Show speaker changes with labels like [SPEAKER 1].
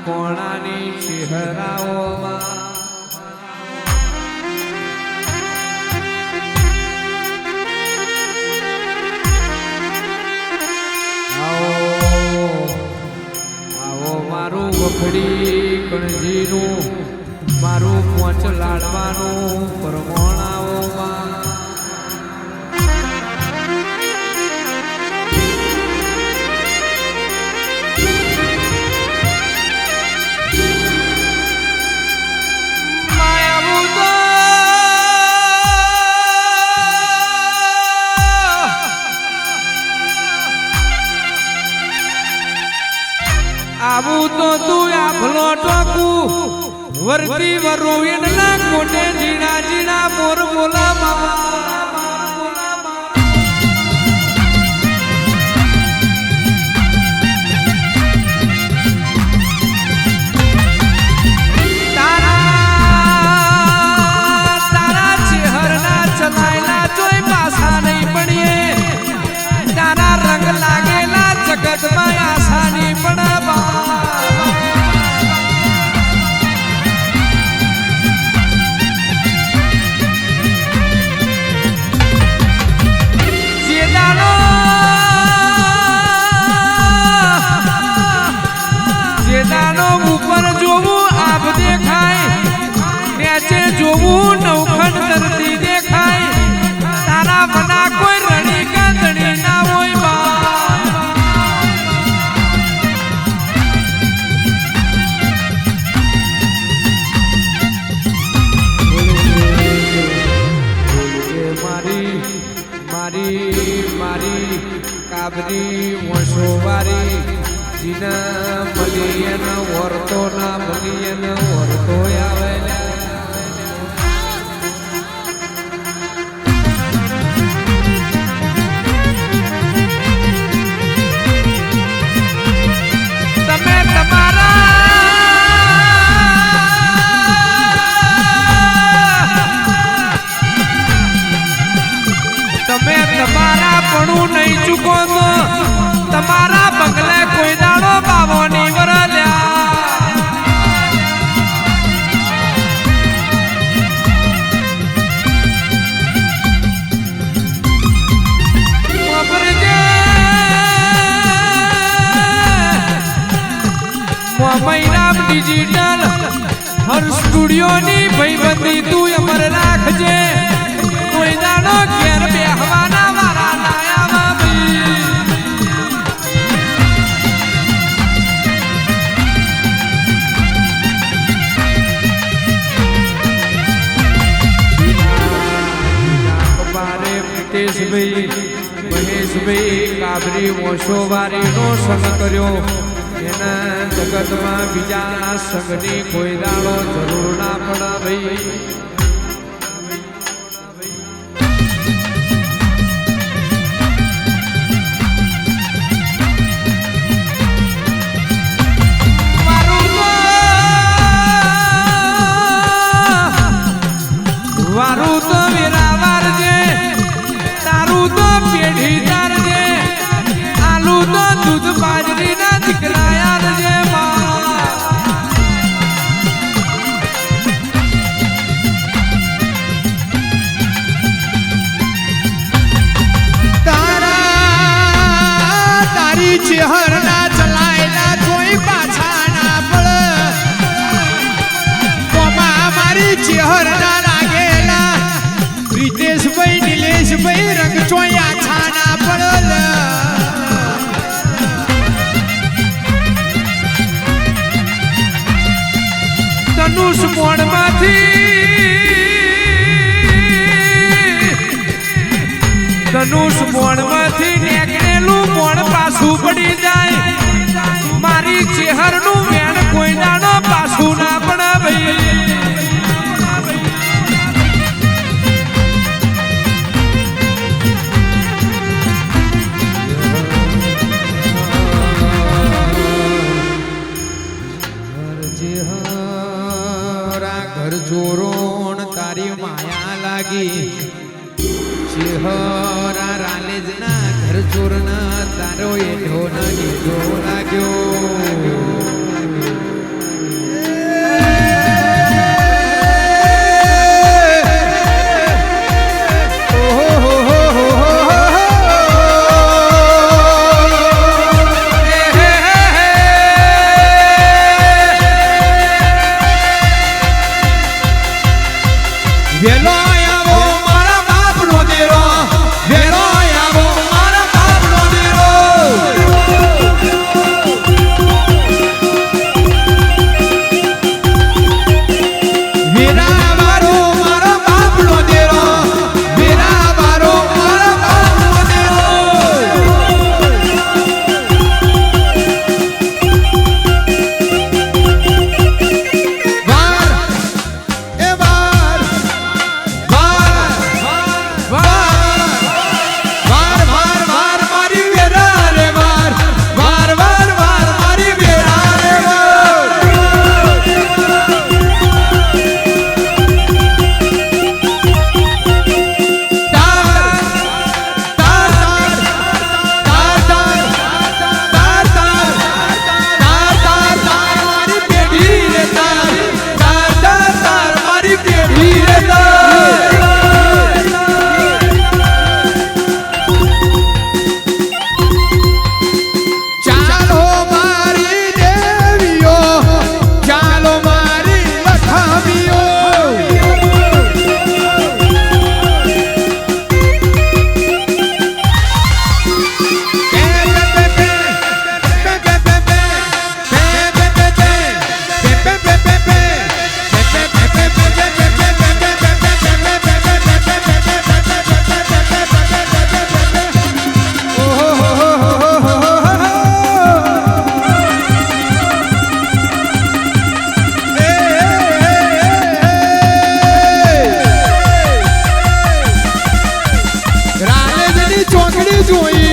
[SPEAKER 1] કોણાની ચહેરાઓમાં આવો મારું વખડી કણજીનું મારું પોચ લાડવાનું પરમોણાઓમાં આવું તો તું આભલો ટોકું વર્તી વરોયન ના કોટે જીણા જીણા મોર બોલા તારા ચહેરના ચલાયેલા જોઈ પાછા નહીં પડીએ તારા રંગ લાગેલા જગતમાં આશા નહીં પડવા ઉપર જોવું આપ દેખાય નીચે જોવું નવખંડ ધરતી દેખાય તારા મના કોઈ રણી કાંદણી ના હોય મારી મારી મારી કાબરી વંશોવારી જીના મલિયન વર્તો ના મલિયન વર્તો આવેલા તમે તમારા પણ નહીં ચૂકો તો તમારા બંગલે કોઈ દાડો બાવોની વરલ્યા મહિનામ ડિજિટલ હર સ્ટુડિયોની ભાઈબંધી તું અમર રાખજે કોઈ દાડો ઘેર બેહવાના મારા લાયામાં ભાઈ મહેશભાઈ કાબરી મોશોવારીનો સંગ કર્યો એના જગતમાં બીજા સંગની કોઈ દાડો જરૂર ના પડા ભાઈ વારું તો વેરાવાર છે તારું તો પેઢી તાર છે આલુ તો દૂધ બાજરી ના દીકરા યાર છે
[SPEAKER 2] તારી ચહેર ના ચલાયેલા કોઈ પાછા ના પડે મારી ચહેર ના રીતેશભાઈ નિલેશભાઈ રંગ ચોયા છાના પડલ
[SPEAKER 1] ધનુષ મોણમાંથી નીકળેલું મોણ પાછું પડી જાય મારી ચહેરનું વેણ કોઈ દાડો પાછું ના પડે ભાઈ
[SPEAKER 2] ઘર જોરોણ તારી માયા લાગી ચહેરા રાલેજ ના ઘર ચોર ના તારો એઠો ના નીચો લાગ્યો જોઈ